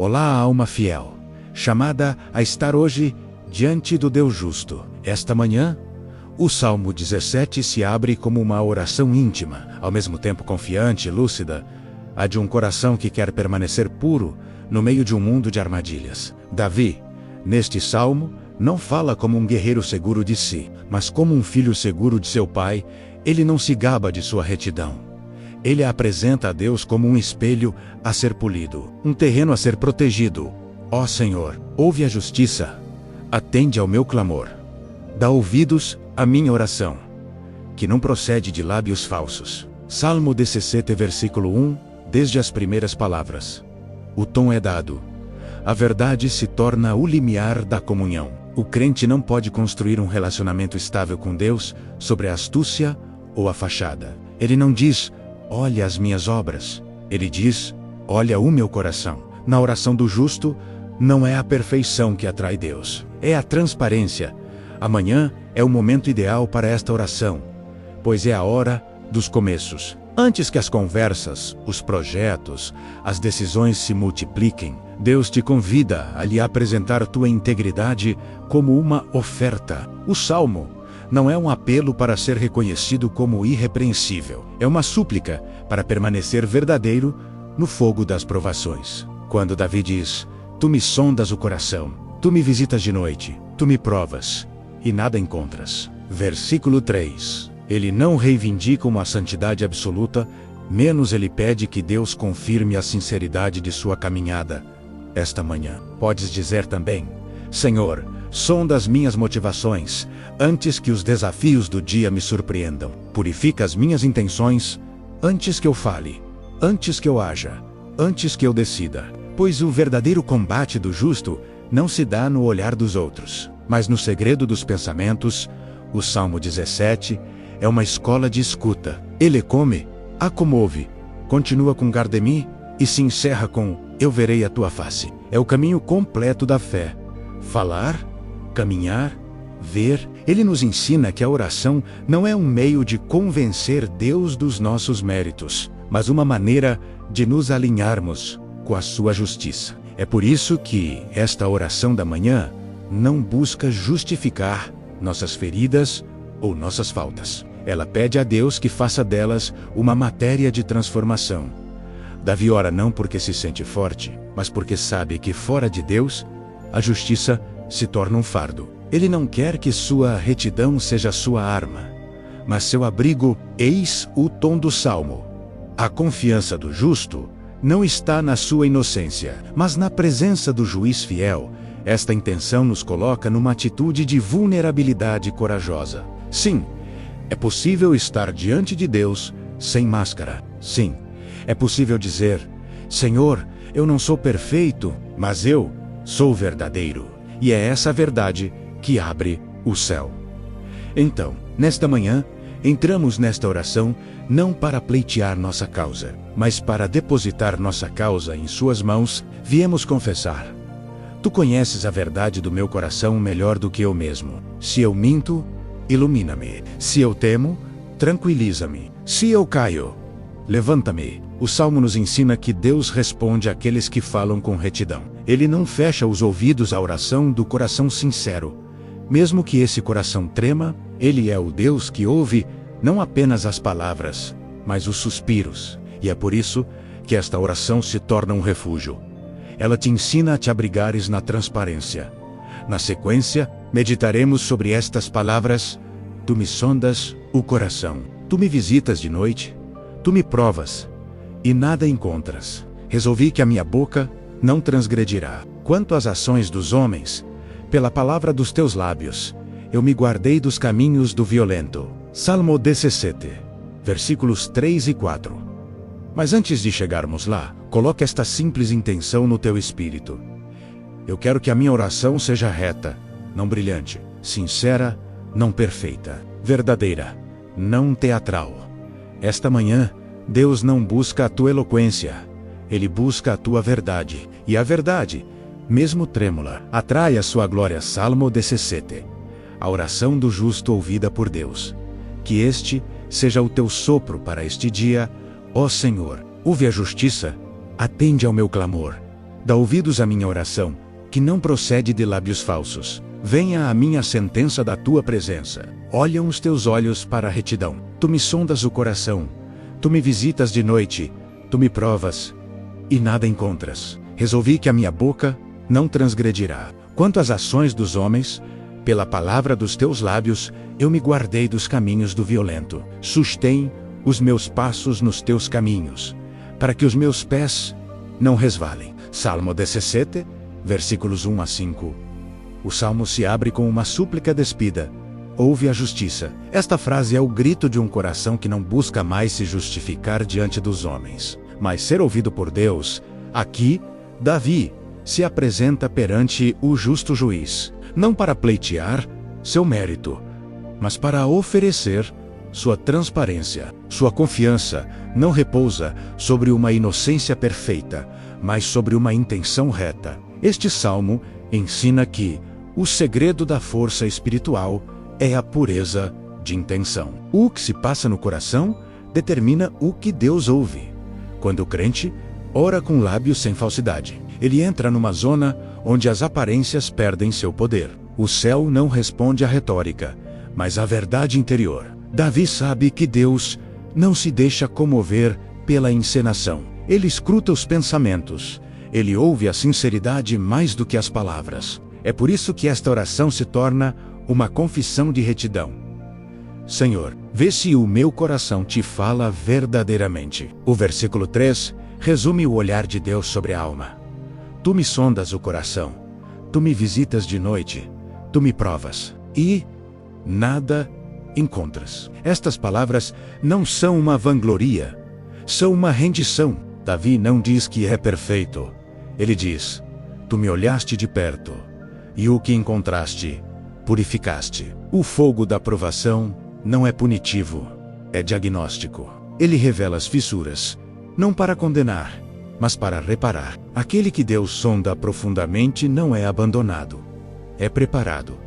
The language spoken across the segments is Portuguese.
Olá, alma fiel, chamada a estar hoje diante do Deus justo. Esta manhã, o Salmo 17 se abre como uma oração íntima, ao mesmo tempo confiante e lúcida, a de um coração que quer permanecer puro no meio de um mundo de armadilhas. Davi, neste salmo, não fala como um guerreiro seguro de si, mas como um filho seguro de seu pai. Ele não se gaba de sua retidão. Ele apresenta a Deus como um espelho a ser polido, um terreno a ser protegido. Ó Senhor, ouve a justiça, atende ao meu clamor. Dá ouvidos à minha oração, que não procede de lábios falsos. Salmo 17, versículo 1, desde as primeiras palavras. O tom é dado. A verdade se torna o limiar da comunhão. O crente não pode construir um relacionamento estável com Deus sobre a astúcia ou a fachada. Ele não diz, olha as minhas obras. Ele diz, olha o meu coração. Na oração do justo, não é a perfeição que atrai Deus, é a transparência. Amanhã é o momento ideal para esta oração, pois é a hora dos começos. Antes que as conversas, os projetos, as decisões se multipliquem, Deus te convida a lhe apresentar tua integridade como uma oferta. O Salmo não é um apelo para ser reconhecido como irrepreensível. É uma súplica para permanecer verdadeiro no fogo das provações. Quando Davi diz, tu me sondas o coração, tu me visitas de noite, tu me provas, e nada encontras. Versículo 3. Ele não reivindica uma santidade absoluta, menos ele pede que Deus confirme a sinceridade de sua caminhada. Esta manhã, podes dizer também, Senhor, sonda as minhas motivações, antes que os desafios do dia me surpreendam. Purifica as minhas intenções, antes que eu fale, antes que eu haja, antes que eu decida. Pois o verdadeiro combate do justo não se dá no olhar dos outros, mas no segredo dos pensamentos. O Salmo 17 é uma escola de escuta. Ele come, a comove, continua com Gardemi e se encerra com eu verei a tua face. É o caminho completo da fé. Falar, caminhar, ver. Ele nos ensina que a oração não é um meio de convencer Deus dos nossos méritos, mas uma maneira de nos alinharmos com a sua justiça. É por isso que esta oração da manhã não busca justificar nossas feridas ou nossas faltas. Ela pede a Deus que faça delas uma matéria de transformação. Davi ora não porque se sente forte, mas porque sabe que fora de Deus, a justiça se torna um fardo. Ele não quer que sua retidão seja sua arma, mas seu abrigo. Eis o tom do Salmo. A confiança do justo não está na sua inocência, mas na presença do juiz fiel. Esta intenção nos coloca numa atitude de vulnerabilidade corajosa. Sim, é possível estar diante de Deus sem máscara. Sim, é possível dizer, Senhor, eu não sou perfeito, mas eu sou verdadeiro. E é essa verdade que abre o céu. Então, nesta manhã, entramos nesta oração não para pleitear nossa causa, mas para depositar nossa causa em suas mãos. Viemos confessar. Tu conheces a verdade do meu coração melhor do que eu mesmo. Se eu minto, ilumina-me. Se eu temo, tranquiliza-me. Se eu caio, levanta-me. O Salmo nos ensina que Deus responde àqueles que falam com retidão. Ele não fecha os ouvidos à oração do coração sincero. Mesmo que esse coração trema, Ele é o Deus que ouve não apenas as palavras, mas os suspiros. E é por isso que esta oração se torna um refúgio. Ela te ensina a te abrigares na transparência. Na sequência, meditaremos sobre estas palavras. Tu me sondas o coração. Tu me visitas de noite. Tu me provas. E nada encontras. Resolvi que a minha boca não transgredirá. Quanto às ações dos homens, pela palavra dos teus lábios, eu me guardei dos caminhos do violento. Salmo 17, versículos 3 e 4. Mas antes de chegarmos lá, coloque esta simples intenção no teu espírito. Eu quero que a minha oração seja reta, não brilhante, sincera, não perfeita, verdadeira, não teatral. Esta manhã, Deus não busca a tua eloquência, Ele busca a tua verdade. E a verdade, mesmo trêmula, atrai a sua glória. Salmo 17. A oração do justo ouvida por Deus. Que este seja o teu sopro para este dia. Ó Senhor, ouve a justiça, atende ao meu clamor. Dá ouvidos à minha oração, que não procede de lábios falsos. Venha a mim a sentença da tua presença. Olham os teus olhos para a retidão. Tu me sondas o coração. Tu me visitas de noite. Tu me provas, e nada encontras. Resolvi que a minha boca não transgredirá. Quanto às ações dos homens, pela palavra dos teus lábios, eu me guardei dos caminhos do violento. Sustém os meus passos nos teus caminhos, para que os meus pés não resvalem. Salmo 17, versículos 1 a 5. O salmo se abre com uma súplica despida. Ouve a justiça. Esta frase é o grito de um coração que não busca mais se justificar diante dos homens, mas ser ouvido por Deus. Aqui, Davi se apresenta perante o justo juiz, não para pleitear seu mérito, mas para oferecer sua transparência. Sua confiança não repousa sobre uma inocência perfeita, mas sobre uma intenção reta. Este salmo ensina que o segredo da força espiritual é a pureza de intenção. O que se passa no coração determina o que Deus ouve. Quando o crente ora com lábios sem falsidade, ele entra numa zona onde as aparências perdem seu poder. O céu não responde à retórica, mas à verdade interior. Davi sabe que Deus não se deixa comover pela encenação. Ele escruta os pensamentos. Ele ouve a sinceridade mais do que as palavras. É por isso que esta oração se torna uma confissão de retidão. Senhor, vê se o meu coração te fala verdadeiramente. O versículo 3 resume o olhar de Deus sobre a alma. Tu me sondas o coração. Tu me visitas de noite. Tu me provas. E nada encontras. Estas palavras não são uma vangloria. São uma rendição. Davi não diz que é perfeito. Ele diz: tu me olhaste de perto, e o que encontraste, purificaste. O fogo da provação não é punitivo, é diagnóstico. Ele revela as fissuras, não para condenar, mas para reparar. Aquele que Deus sonda profundamente não é abandonado, é preparado.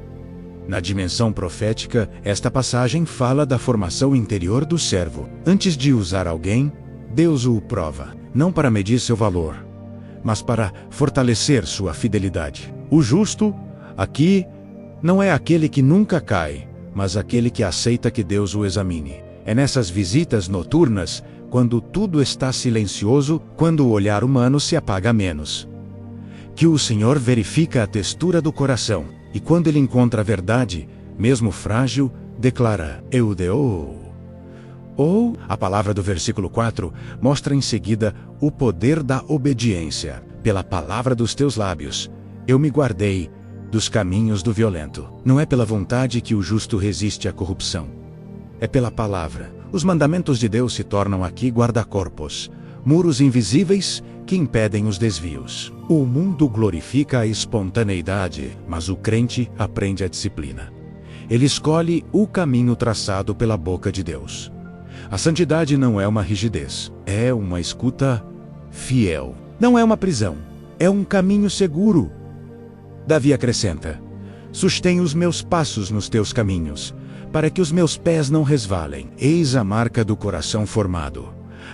Na dimensão profética, esta passagem fala da formação interior do servo. Antes de usar alguém, Deus o prova, não para medir seu valor, mas para fortalecer sua fidelidade. O justo, aqui, não é aquele que nunca cai, mas aquele que aceita que Deus o examine. É nessas visitas noturnas, quando tudo está silencioso, quando o olhar humano se apaga menos, que o Senhor verifica a textura do coração, e quando ele encontra a verdade, mesmo frágil, declara: eu deu. Ou, a palavra do versículo 4 mostra em seguida o poder da obediência. Pela palavra dos teus lábios, eu me guardei dos caminhos do violento. Não é pela vontade que o justo resiste à corrupção. É pela palavra. Os mandamentos de Deus se tornam aqui guarda-corpos, muros invisíveis que impedem os desvios. O mundo glorifica a espontaneidade, mas o crente aprende a disciplina. Ele escolhe o caminho traçado pela boca de Deus. A santidade não é uma rigidez, é uma escuta fiel. Não é uma prisão, é um caminho seguro. Davi acrescenta: sustém os meus passos nos teus caminhos, para que os meus pés não resvalem. Eis a marca do coração formado,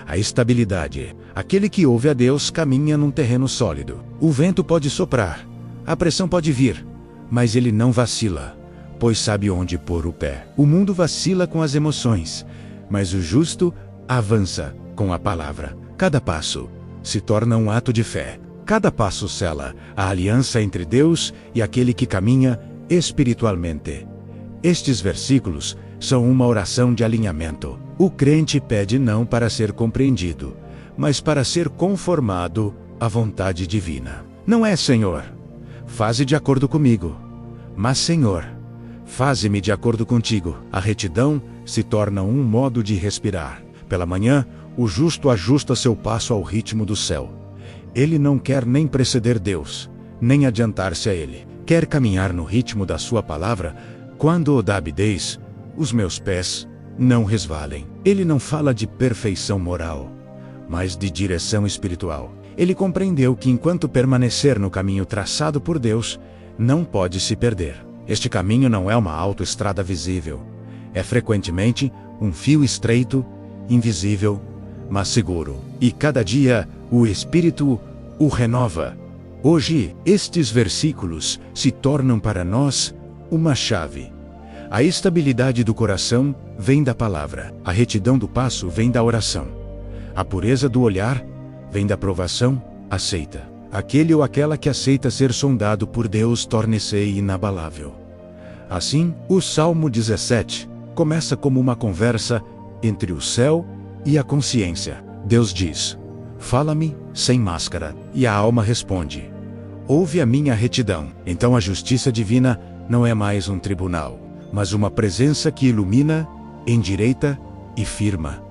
a estabilidade. Aquele que ouve a Deus caminha num terreno sólido. O vento pode soprar, a pressão pode vir, mas ele não vacila, pois sabe onde pôr o pé. O mundo vacila com as emoções, mas o justo avança com a palavra. Cada passo se torna um ato de fé. Cada passo sela a aliança entre Deus e aquele que caminha espiritualmente. Estes versículos são uma oração de alinhamento. O crente pede não para ser compreendido, mas para ser conformado à vontade divina. Não é: Senhor, faze de acordo comigo, mas Senhor, faze-me de acordo contigo. A retidão se torna um modo de respirar. Pela manhã, o justo ajusta seu passo ao ritmo do céu. Ele não quer nem preceder Deus, nem adiantar-se a Ele. Quer caminhar no ritmo da sua palavra. Quando o dá avidez, os meus pés não resvalem. Ele não fala de perfeição moral, mas de direção espiritual. Ele compreendeu que enquanto permanecer no caminho traçado por Deus, não pode se perder. Este caminho não é uma autoestrada visível. É frequentemente um fio estreito, invisível, mas seguro. E cada dia o Espírito o renova, Hoje, estes versículos se tornam para nós uma chave. A estabilidade do coração vem da palavra. A retidão do passo vem da oração. A pureza do olhar vem da provação aceita. Aquele ou aquela que aceita ser sondado por Deus torna-se inabalável. Assim, o Salmo 17 começa como uma conversa entre o céu e a consciência. Deus diz: fala-me sem máscara. E a alma responde: ouve a minha retidão. Então a justiça divina não é mais um tribunal, mas uma presença que ilumina, endireita e firma.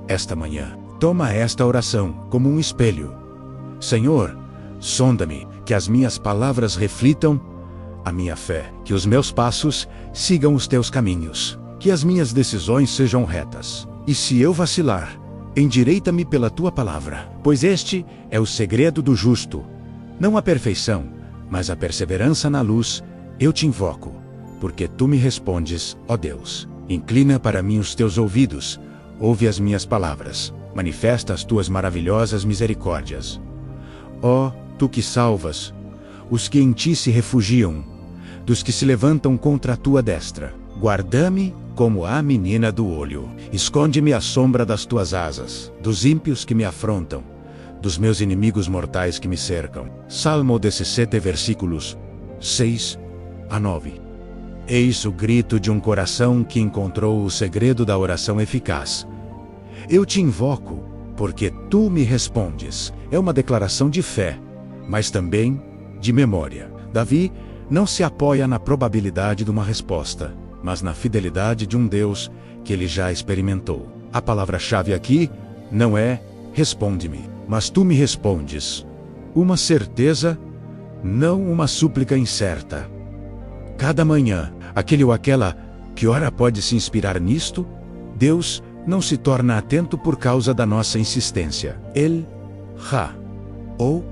Esta manhã, toma esta oração como um espelho. Senhor, sonda-me, que as minhas palavras reflitam a minha fé, que os meus passos sigam os teus caminhos, que as minhas decisões sejam retas. E se eu vacilar, endireita-me pela tua palavra, pois este é o segredo do justo. Não a perfeição, mas a perseverança na luz, eu te invoco, porque tu me respondes, ó Deus. Inclina para mim os teus ouvidos, ouve as minhas palavras, manifesta as tuas maravilhosas misericórdias. Ó, tu que salvas os que em ti se refugiam, dos que se levantam contra a tua destra. Guarda-me como a menina do olho. Esconde-me à sombra das tuas asas, dos ímpios que me afrontam, dos meus inimigos mortais que me cercam. Salmo 17, versículos 6 a 9. Eis o grito de um coração que encontrou o segredo da oração eficaz. Eu te invoco, porque tu me respondes. É uma declaração de fé, mas também de memória. Davi não se apoia na probabilidade de uma resposta, mas na fidelidade de um Deus que ele já experimentou. A palavra-chave aqui não é responde-me, mas tu me respondes. Uma certeza, não uma súplica incerta. Cada manhã, aquele ou aquela que ora pode se inspirar nisto, Deus não se torna atento por causa da nossa insistência. Ele, ou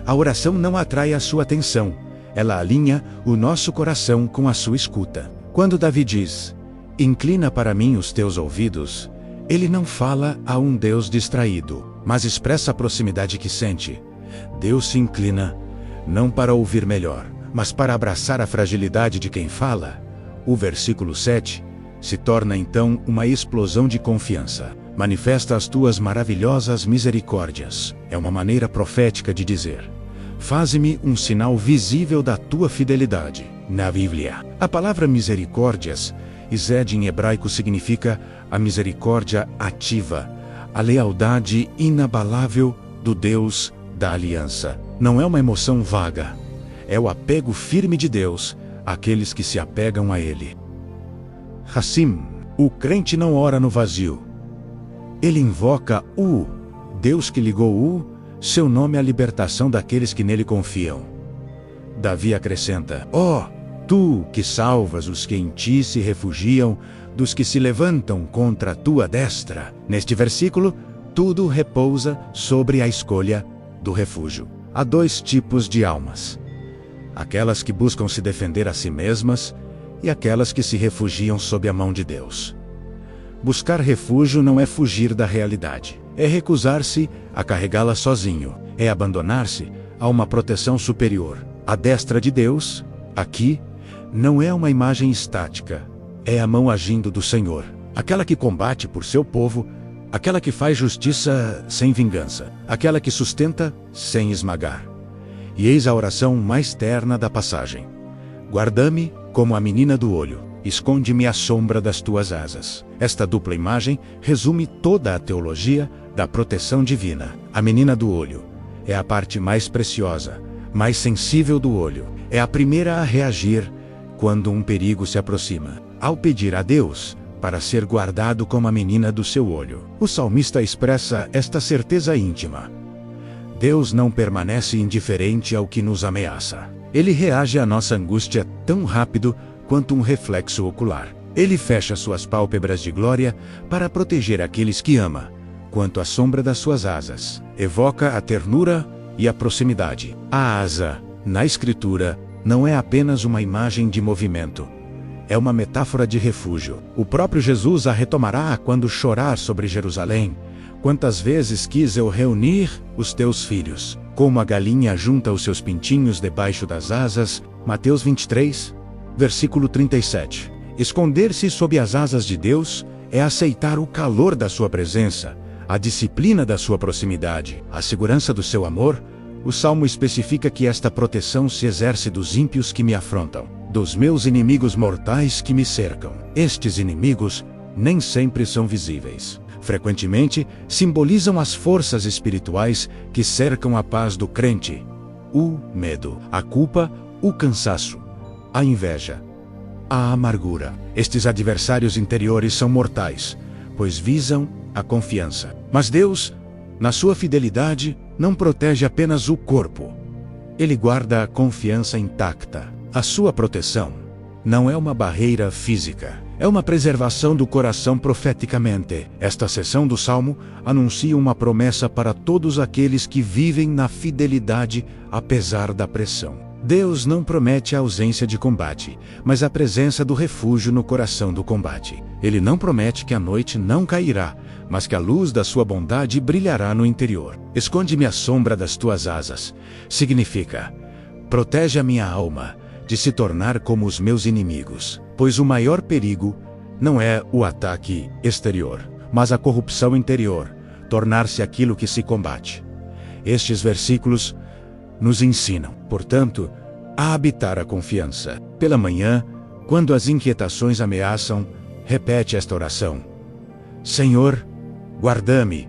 a oração não atrai a sua atenção, ela alinha o nosso coração com a sua escuta. Quando Davi diz, inclina para mim os teus ouvidos, ele não fala a um Deus distraído, mas expressa a proximidade que sente. Deus se inclina, não para ouvir melhor, mas para abraçar a fragilidade de quem fala. O versículo 7 se torna então uma explosão de confiança. Manifesta as tuas maravilhosas misericórdias. É uma maneira profética de dizer: faze-me um sinal visível da tua fidelidade. Na Bíblia, a palavra misericórdias, Ized em hebraico significa a misericórdia ativa, a lealdade inabalável do Deus da aliança. Não é uma emoção vaga, é o apego firme de Deus àqueles que se apegam a Ele. Hassim, o crente não ora no vazio. Ele invoca o Deus que ligou seu nome à libertação daqueles que nele confiam. Davi acrescenta: ó, tu que salvas os que em ti se refugiam, dos que se levantam contra a tua destra. Neste versículo, tudo repousa sobre a escolha do refúgio. Há dois tipos de almas: aquelas que buscam se defender a si mesmas e aquelas que se refugiam sob a mão de Deus. Buscar refúgio não é fugir da realidade, é recusar-se a carregá-la sozinho, é abandonar-se a uma proteção superior. A destra de Deus, aqui, não é uma imagem estática, é a mão agindo do Senhor, aquela que combate por seu povo, aquela que faz justiça sem vingança, aquela que sustenta sem esmagar. E eis a oração mais terna da passagem: guarda-me como a menina do olho, esconde-me à sombra das tuas asas. Esta dupla imagem resume toda a teologia da proteção divina. A menina do olho é a parte mais preciosa, mais sensível do olho. É a primeira a reagir quando um perigo se aproxima, ao pedir a Deus para ser guardado como a menina do seu olho. O salmista expressa esta certeza íntima: Deus não permanece indiferente ao que nos ameaça. Ele reage à nossa angústia tão rápido quanto um reflexo ocular. Ele fecha suas pálpebras de glória para proteger aqueles que ama, quanto a sombra das suas asas. Evoca a ternura e a proximidade. A asa, na Escritura, não é apenas uma imagem de movimento. É uma metáfora de refúgio. O próprio Jesus a retomará quando chorar sobre Jerusalém: quantas vezes quis eu reunir os teus filhos, como a galinha junta os seus pintinhos debaixo das asas. Mateus 23, versículo 37. Esconder-se sob as asas de Deus é aceitar o calor da sua presença, a disciplina da sua proximidade, a segurança do seu amor. O Salmo especifica que esta proteção se exerce dos ímpios que me afrontam, dos meus inimigos mortais que me cercam. Estes inimigos nem sempre são visíveis. Frequentemente, simbolizam as forças espirituais que cercam a paz do crente: o medo, a culpa, o cansaço, a inveja, a amargura. Estes adversários interiores são mortais, pois visam a confiança. Mas Deus, na sua fidelidade, não protege apenas o corpo. Ele guarda a confiança intacta. A sua proteção não é uma barreira física, é uma preservação do coração profeticamente. Esta seção do Salmo anuncia uma promessa para todos aqueles que vivem na fidelidade apesar da pressão. Deus não promete a ausência de combate, mas a presença do refúgio no coração do combate. Ele não promete que a noite não cairá, mas que a luz da sua bondade brilhará no interior. Esconde-me à sombra das tuas asas. Significa: protege a minha alma de se tornar como os meus inimigos, pois o maior perigo não é o ataque exterior, mas a corrupção interior, tornar-se aquilo que se combate. Estes versículos nos ensinam, portanto, a habitar a confiança. Pela manhã, quando as inquietações ameaçam, repete esta oração: Senhor, guarda-me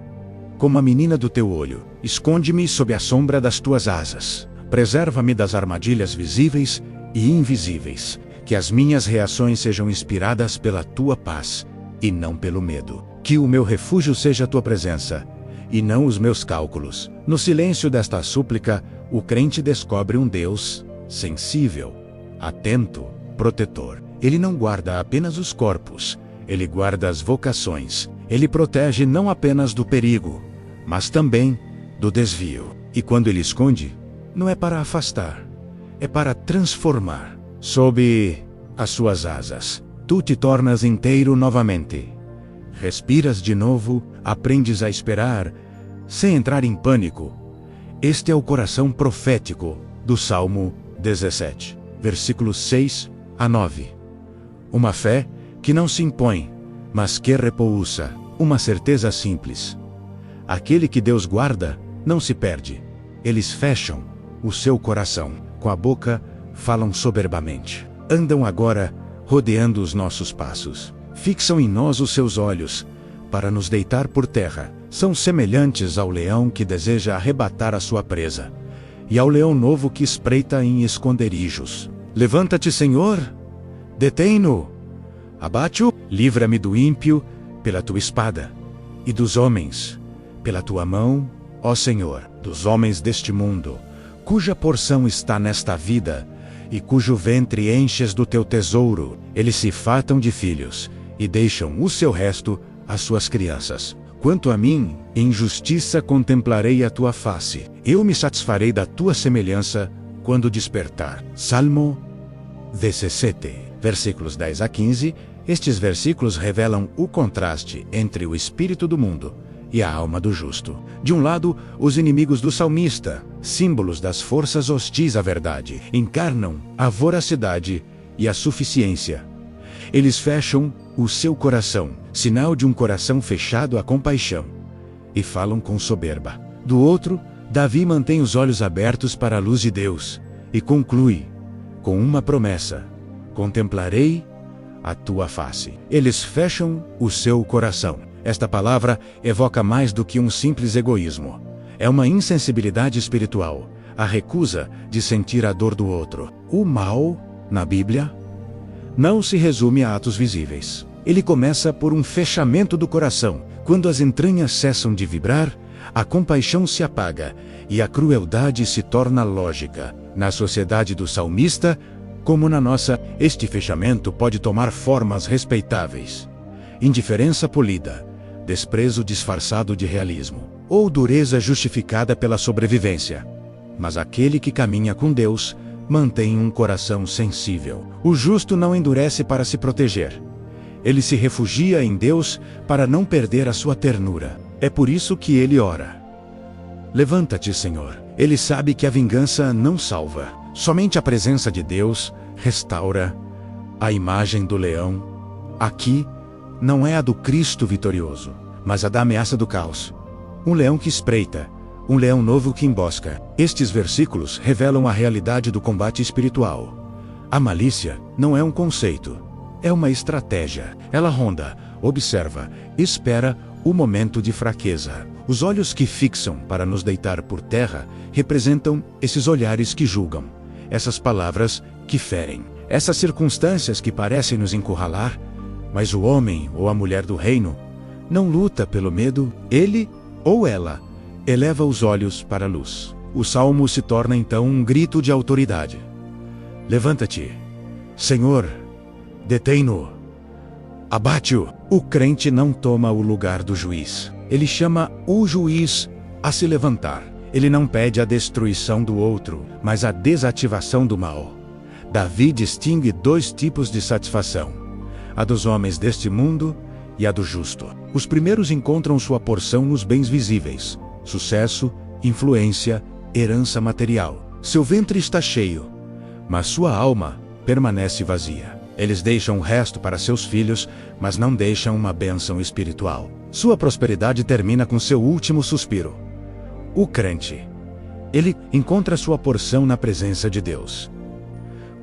como a menina do teu olho, esconde-me sob a sombra das tuas asas, preserva-me das armadilhas visíveis e invisíveis, que as minhas reações sejam inspiradas pela tua paz e não pelo medo. Que o meu refúgio seja a tua presença e não os meus cálculos. No silêncio desta súplica, o crente descobre um Deus sensível, atento, protetor. Ele não guarda apenas os corpos, ele guarda as vocações. Ele protege não apenas do perigo, mas também do desvio. E quando ele esconde, não é para afastar, é para transformar. Sob as suas asas, tu te tornas inteiro novamente. Respiras de novo, aprendes a esperar, sem entrar em pânico. Este é o coração profético do Salmo 17, versículos 6 a 9. Uma fé que não se impõe, mas que repousa. Uma certeza simples. Aquele que Deus guarda não se perde. Eles fecham o seu coração. Com a boca falam soberbamente. Andam agora rodeando os nossos passos. Fixam em nós os seus olhos para nos deitar por terra. São semelhantes ao leão que deseja arrebatar a sua presa, e ao leão novo que espreita em esconderijos. Levanta-te, Senhor, detém-no. Abate-o, livra-me do ímpio pela tua espada, e dos homens pela tua mão, ó Senhor, dos homens deste mundo, cuja porção está nesta vida, e cujo ventre enches do teu tesouro. Eles se fartam de filhos, e deixam o seu resto às suas crianças. Quanto a mim, em justiça contemplarei a tua face. Eu me satisfarei da tua semelhança quando despertar. Salmo 17, versículos 10 a 15. Estes versículos revelam o contraste entre o espírito do mundo e a alma do justo. De um lado, os inimigos do salmista, símbolos das forças hostis à verdade, encarnam a voracidade e a suficiência. Eles fecham o seu coração, sinal de um coração fechado à compaixão, e falam com soberba. Do outro, Davi mantém os olhos abertos para a luz de Deus, e conclui com uma promessa: contemplarei a tua face. Eles fecham o seu coração. Esta palavra evoca mais do que um simples egoísmo. É uma insensibilidade espiritual, a recusa de sentir a dor do outro. O mal, na Bíblia, não se resume a atos visíveis. Ele começa por um fechamento do coração. Quando as entranhas cessam de vibrar, a compaixão se apaga e a crueldade se torna lógica. Na sociedade do salmista, como na nossa, este fechamento pode tomar formas respeitáveis: indiferença polida, desprezo disfarçado de realismo, ou dureza justificada pela sobrevivência. Mas aquele que caminha com Deus mantém um coração sensível. O justo não endurece para se proteger. Ele se refugia em Deus para não perder a sua ternura. É por isso que ele ora: levanta-te, Senhor. Ele sabe que a vingança não salva. Somente a presença de Deus restaura a imagem do leão. Aqui não é a do Cristo vitorioso, mas a da ameaça do caos. Um leão que espreita, um leão novo que embosca. Estes versículos revelam a realidade do combate espiritual. A malícia não é um conceito, é uma estratégia. Ela ronda, observa, espera o momento de fraqueza. Os olhos que fixam para nos deitar por terra representam esses olhares que julgam, essas palavras que ferem, essas circunstâncias que parecem nos encurralar. Mas o homem ou a mulher do reino não luta pelo medo, ele ou ela eleva os olhos para a luz. O salmo se torna então um grito de autoridade. Levanta-te, Senhor, detém-no, abate-o. O crente não toma o lugar do juiz. Ele chama o juiz a se levantar. Ele não pede a destruição do outro, mas a desativação do mal. Davi distingue dois tipos de satisfação: a dos homens deste mundo e a do justo. Os primeiros encontram sua porção nos bens visíveis: sucesso, influência, herança material. Seu ventre está cheio, mas sua alma permanece vazia. Eles deixam o resto para seus filhos, mas não deixam uma bênção espiritual. Sua prosperidade termina com seu último suspiro. O crente, ele encontra sua porção na presença de Deus.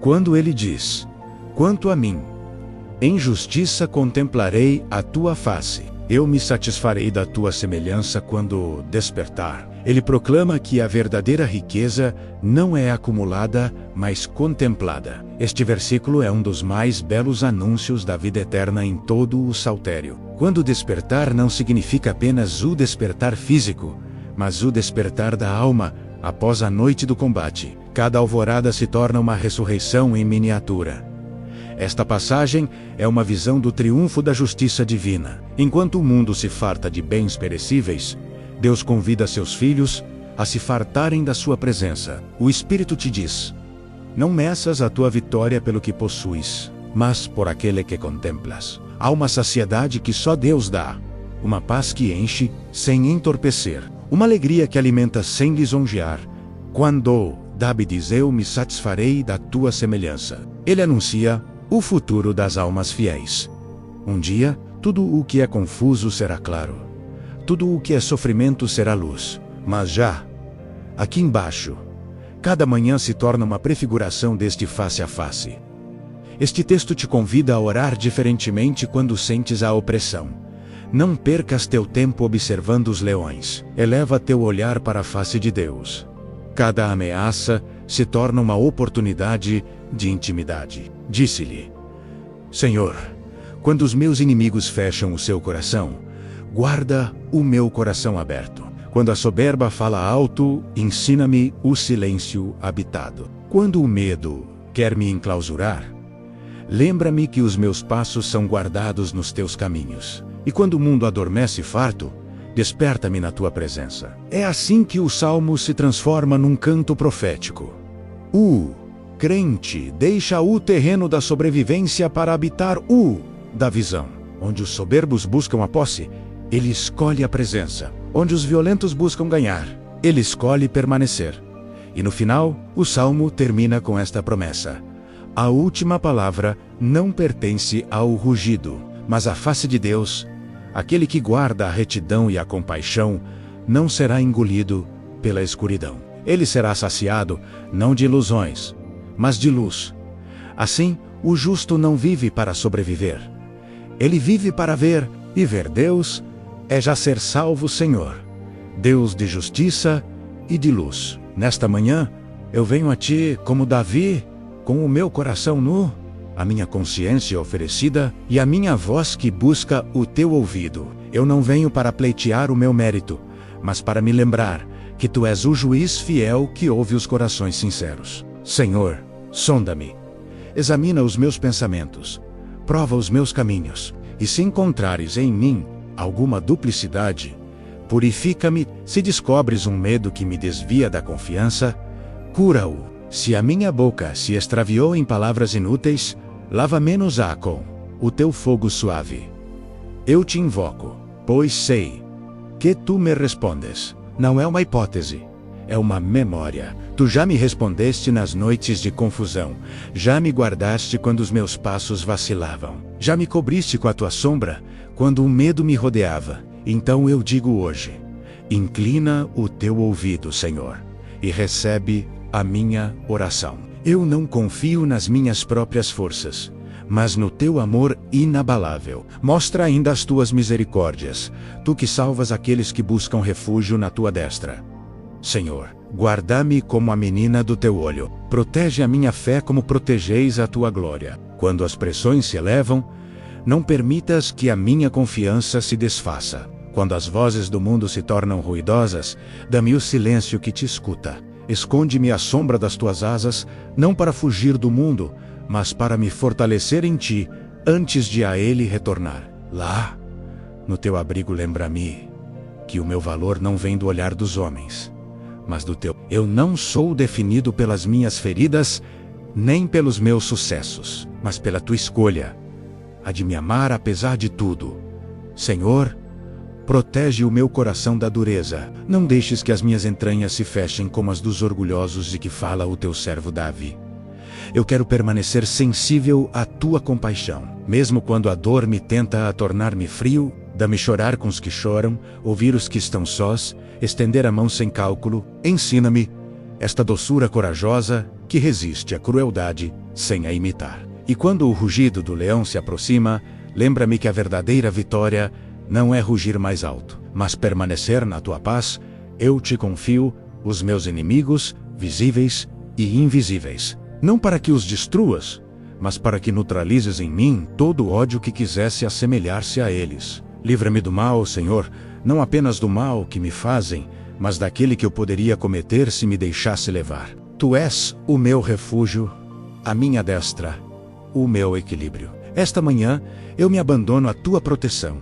Quando ele diz: quanto a mim, em justiça contemplarei a tua face, eu me satisfarei da tua semelhança quando despertar. Ele proclama que a verdadeira riqueza não é acumulada, mas contemplada. Este versículo é um dos mais belos anúncios da vida eterna em todo o saltério. Quando despertar não significa apenas o despertar físico, mas o despertar da alma após a noite do combate. Cada alvorada se torna uma ressurreição em miniatura. Esta passagem é uma visão do triunfo da justiça divina. Enquanto o mundo se farta de bens perecíveis, Deus convida seus filhos a se fartarem da sua presença. O Espírito te diz: não meças a tua vitória pelo que possuis, mas por aquele que contemplas. Há uma saciedade que só Deus dá, uma paz que enche sem entorpecer, uma alegria que alimenta sem lisonjear. Quando Davi diz: eu me satisfarei da tua semelhança, ele anuncia o futuro das almas fiéis. Um dia, tudo o que é confuso será claro. Tudo o que é sofrimento será luz. Mas já, aqui embaixo, cada manhã se torna uma prefiguração deste face a face. Este texto te convida a orar diferentemente quando sentes a opressão. Não percas teu tempo observando os leões. Eleva teu olhar para a face de Deus. Cada ameaça se torna uma oportunidade de intimidade. Disse-lhe: Senhor, quando os meus inimigos fecham o seu coração, guarda o meu coração aberto. Quando a soberba fala alto, ensina-me o silêncio habitado. Quando o medo quer me enclausurar, lembra-me que os meus passos são guardados nos teus caminhos. E quando o mundo adormece farto, desperta-me na tua presença. É assim que o salmo se transforma num canto profético. O crente deixa o terreno da sobrevivência para habitar o da visão. Onde os soberbos buscam a posse, ele escolhe a presença. Onde os violentos buscam ganhar, ele escolhe permanecer. E no final, o salmo termina com esta promessa: a última palavra não pertence ao rugido, mas à face de Deus. Aquele que guarda a retidão e a compaixão não será engolido pela escuridão. Ele será saciado não de ilusões, mas de luz. Assim, o justo não vive para sobreviver. Ele vive para ver, e ver Deus é já ser salvo, Senhor, Deus de justiça e de luz. Nesta manhã, eu venho a Ti como Davi, com o meu coração nu, a minha consciência oferecida e a minha voz que busca o Teu ouvido. Eu não venho para pleitear o meu mérito, mas para me lembrar que Tu és o juiz fiel que ouve os corações sinceros. Senhor, sonda-me, examina os meus pensamentos, prova os meus caminhos, e se encontrares em mim alguma duplicidade, purifica-me. Se descobres um medo que me desvia da confiança, cura-o. Se a minha boca se extraviou em palavras inúteis, lava menos-a com o teu fogo suave. Eu te invoco, pois sei que tu me respondes. Não é uma hipótese, é uma memória. Tu já me respondeste nas noites de confusão. Já me guardaste quando os meus passos vacilavam. Já me cobriste com a tua sombra quando o medo me rodeava. Então eu digo hoje: inclina o teu ouvido, Senhor, e recebe a minha oração. Eu não confio nas minhas próprias forças, mas no teu amor inabalável. Mostra ainda as tuas misericórdias, tu que salvas aqueles que buscam refúgio na tua destra. Senhor, guarda-me como a menina do teu olho. Protege a minha fé como protegeis a tua glória. Quando as pressões se elevam, não permitas que a minha confiança se desfaça. Quando as vozes do mundo se tornam ruidosas, dá-me o silêncio que te escuta. Esconde-me à sombra das tuas asas, não para fugir do mundo, mas para me fortalecer em ti, antes de a ele retornar. Lá, no teu abrigo, lembra-me que o meu valor não vem do olhar dos homens, mas do teu. Eu não sou definido pelas minhas feridas, nem pelos meus sucessos, mas pela tua escolha, a de me amar apesar de tudo. Senhor, protege o meu coração da dureza. Não deixes que as minhas entranhas se fechem como as dos orgulhosos de que fala o teu servo Davi. Eu quero permanecer sensível à tua compaixão. Mesmo quando a dor me tenta a tornar-me frio, dá-me chorar com os que choram, ouvir os que estão sós, estender a mão sem cálculo. Ensina-me esta doçura corajosa que resiste à crueldade sem a imitar. E quando o rugido do leão se aproxima, lembra-me que a verdadeira vitória não é rugir mais alto, mas permanecer na tua paz. Eu te confio os meus inimigos, visíveis e invisíveis. Não para que os destruas, mas para que neutralizes em mim todo ódio que quisesse assemelhar-se a eles. Livra-me do mal, Senhor, não apenas do mal que me fazem, mas daquele que eu poderia cometer se me deixasse levar. Tu és o meu refúgio, a minha destra, o meu equilíbrio. Esta manhã eu me abandono à tua proteção,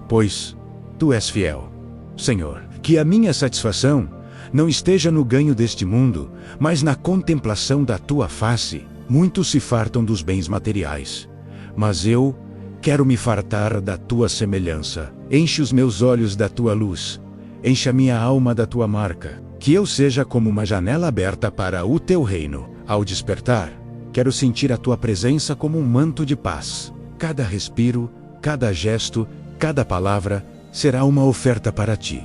pois tu és fiel. Senhor, que a minha satisfação não esteja no ganho deste mundo, mas na contemplação da tua face. Muitos se fartam dos bens materiais, mas eu quero me fartar da tua semelhança. Enche os meus olhos da tua luz, enche a minha alma da tua marca, que eu seja como uma janela aberta para o teu reino. Ao despertar, quero sentir a tua presença como um manto de paz. Cada respiro, cada gesto, cada palavra será uma oferta para ti.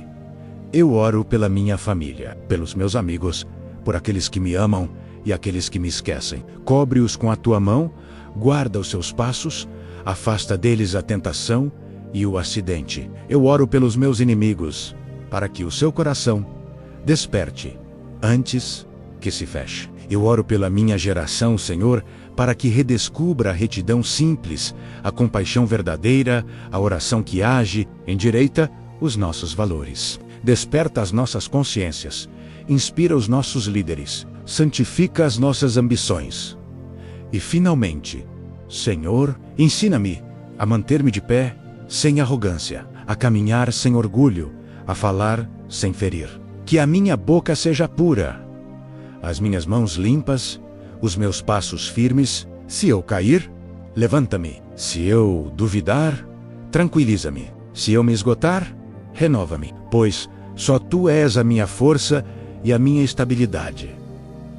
Eu oro pela minha família, pelos meus amigos, por aqueles que me amam e aqueles que me esquecem. Cobre-os com a tua mão, guarda os seus passos, afasta deles a tentação e o acidente. Eu oro pelos meus inimigos, para que o seu coração desperte antes que se feche. Eu oro pela minha geração, Senhor, para que redescubra a retidão simples, a compaixão verdadeira, a oração que age, endireita os nossos valores. Desperta as nossas consciências, inspira os nossos líderes, santifica as nossas ambições. E finalmente, Senhor, ensina-me a manter-me de pé sem arrogância, a caminhar sem orgulho, a falar sem ferir. Que a minha boca seja pura, as minhas mãos limpas, os meus passos firmes. Se eu cair, levanta-me. Se eu duvidar, tranquiliza-me. Se eu me esgotar, renova-me, pois só tu és a minha força e a minha estabilidade.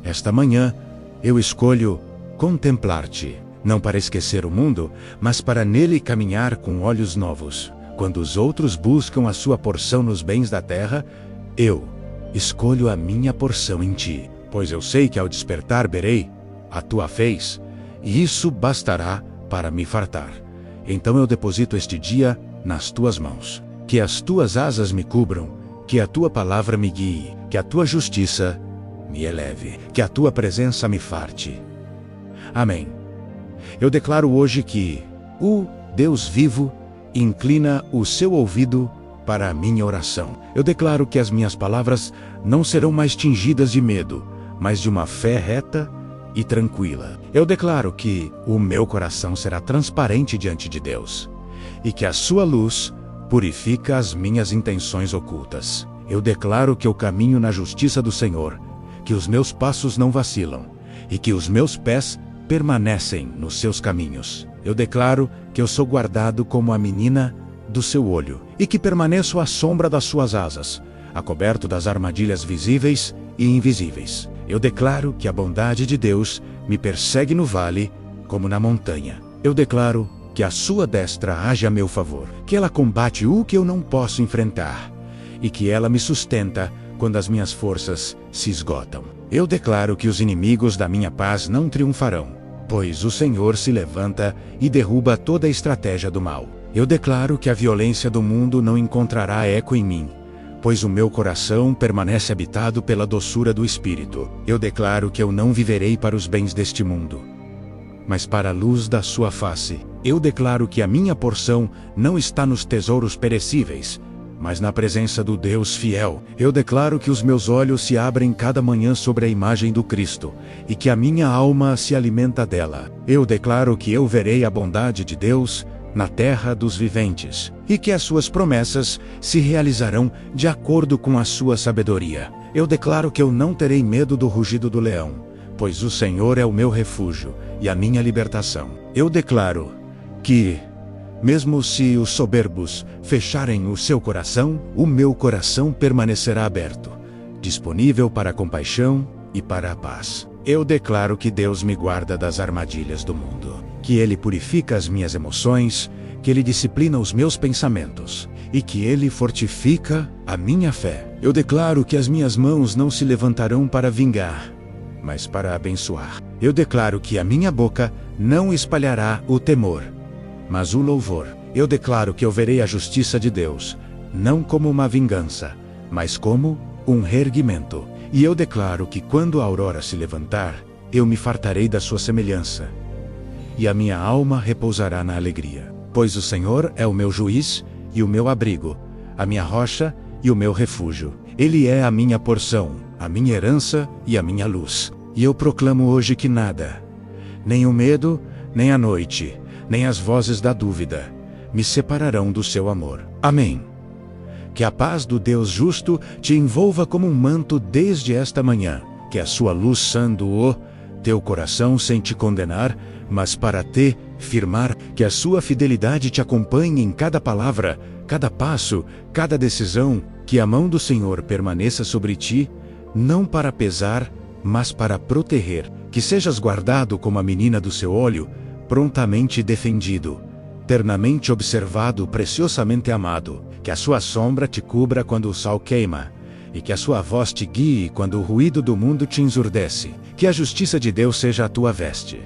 Esta manhã eu escolho contemplar-te, não para esquecer o mundo, mas para nele caminhar com olhos novos. Quando os outros buscam a sua porção nos bens da terra, eu escolho a minha porção em ti, pois eu sei que ao despertar verei a tua face, e isso bastará para me fartar. Então eu deposito este dia nas tuas mãos. Que as tuas asas me cubram, que a tua palavra me guie, que a tua justiça me eleve, que a tua presença me farte. Amém. Eu declaro hoje que o Deus vivo inclina o seu ouvido para a minha oração. Eu declaro que as minhas palavras não serão mais tingidas de medo, mas de uma fé reta e tranquila. Eu declaro que o meu coração será transparente diante de Deus, e que a sua luz purifica as minhas intenções ocultas. Eu declaro que eu caminho na justiça do Senhor, que os meus passos não vacilam, e que os meus pés permanecem nos seus caminhos. Eu declaro que eu sou guardado como a menina do seu olho, e que permaneço à sombra das suas asas, acoberto das armadilhas visíveis e invisíveis. Eu declaro que a bondade de Deus me persegue no vale como na montanha. Eu declaro que a sua destra age a meu favor, que ela combate o que eu não posso enfrentar, e que ela me sustenta quando as minhas forças se esgotam. Eu declaro que os inimigos da minha paz não triunfarão, pois o Senhor se levanta e derruba toda a estratégia do mal. Eu declaro que a violência do mundo não encontrará eco em mim, pois o meu coração permanece habitado pela doçura do Espírito. Eu declaro que eu não viverei para os bens deste mundo, mas para a luz da sua face. Eu declaro que a minha porção não está nos tesouros perecíveis, mas na presença do Deus fiel. Eu declaro que os meus olhos se abrem cada manhã sobre a imagem do Cristo, e que a minha alma se alimenta dela. Eu declaro que eu verei a bondade de Deus na terra dos viventes, e que as suas promessas se realizarão de acordo com a sua sabedoria. Eu declaro que eu não terei medo do rugido do leão, pois o Senhor é o meu refúgio e a minha libertação. Eu declaro que, mesmo se os soberbos fecharem o seu coração, o meu coração permanecerá aberto, disponível para a compaixão e para a paz. Eu declaro que Deus me guarda das armadilhas do mundo, que Ele purifica as minhas emoções, que Ele disciplina os meus pensamentos, e que Ele fortifica a minha fé. Eu declaro que as minhas mãos não se levantarão para vingar, mas para abençoar. Eu declaro que a minha boca não espalhará o temor, mas o louvor. Eu declaro que eu verei a justiça de Deus, não como uma vingança, mas como um reerguimento. E eu declaro que quando a aurora se levantar, eu me fartarei da sua semelhança, e a minha alma repousará na alegria. Pois o Senhor é o meu juiz e o meu abrigo, a minha rocha e o meu refúgio. Ele é a minha porção, a minha herança e a minha luz. E eu proclamo hoje que nada, nem o medo, nem a noite, nem as vozes da dúvida, me separarão do seu amor. Amém. Que a paz do Deus justo te envolva como um manto desde esta manhã, que a sua luz sanduou teu coração sem te condenar, mas para te firmar, que a sua fidelidade te acompanhe em cada palavra, cada passo, cada decisão, que a mão do Senhor permaneça sobre ti, não para pesar, mas para proteger, que sejas guardado como a menina do seu olho, prontamente defendido, ternamente observado, preciosamente amado, que a sua sombra te cubra quando o sol queima, e que a sua voz te guie quando o ruído do mundo te ensurdece, que a justiça de Deus seja a tua veste,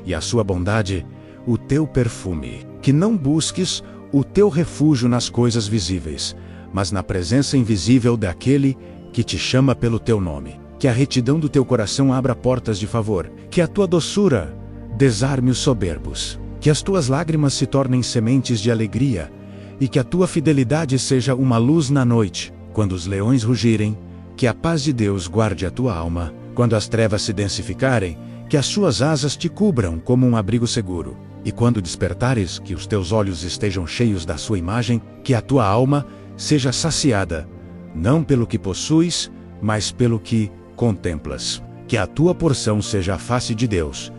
e a sua bondade o teu perfume, que não busques o teu refúgio nas coisas visíveis, mas na presença invisível daquele que te chama pelo teu nome, que a retidão do teu coração abra portas de favor, que a tua doçura desarme os soberbos, que as tuas lágrimas se tornem sementes de alegria, e que a tua fidelidade seja uma luz na noite, quando os leões rugirem, que a paz de Deus guarde a tua alma, quando as trevas se densificarem, que as suas asas te cubram como um abrigo seguro, e quando despertares, que os teus olhos estejam cheios da sua imagem, que a tua alma seja saciada, não pelo que possuis, mas pelo que contemplas, que a tua porção seja a face de Deus,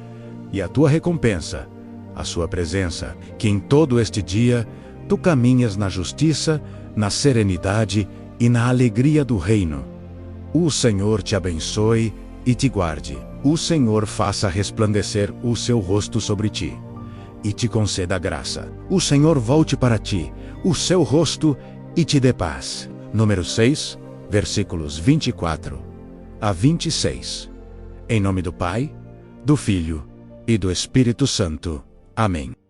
e a tua recompensa, a sua presença, que em todo este dia tu caminhas na justiça, na serenidade e na alegria do reino. O Senhor te abençoe e te guarde. O Senhor faça resplandecer o seu rosto sobre ti e te conceda graça. O Senhor volte para ti o seu rosto e te dê paz. Número 6, versículos 24 a 26. Em nome do Pai, do Filho e do Espírito Santo. Amém.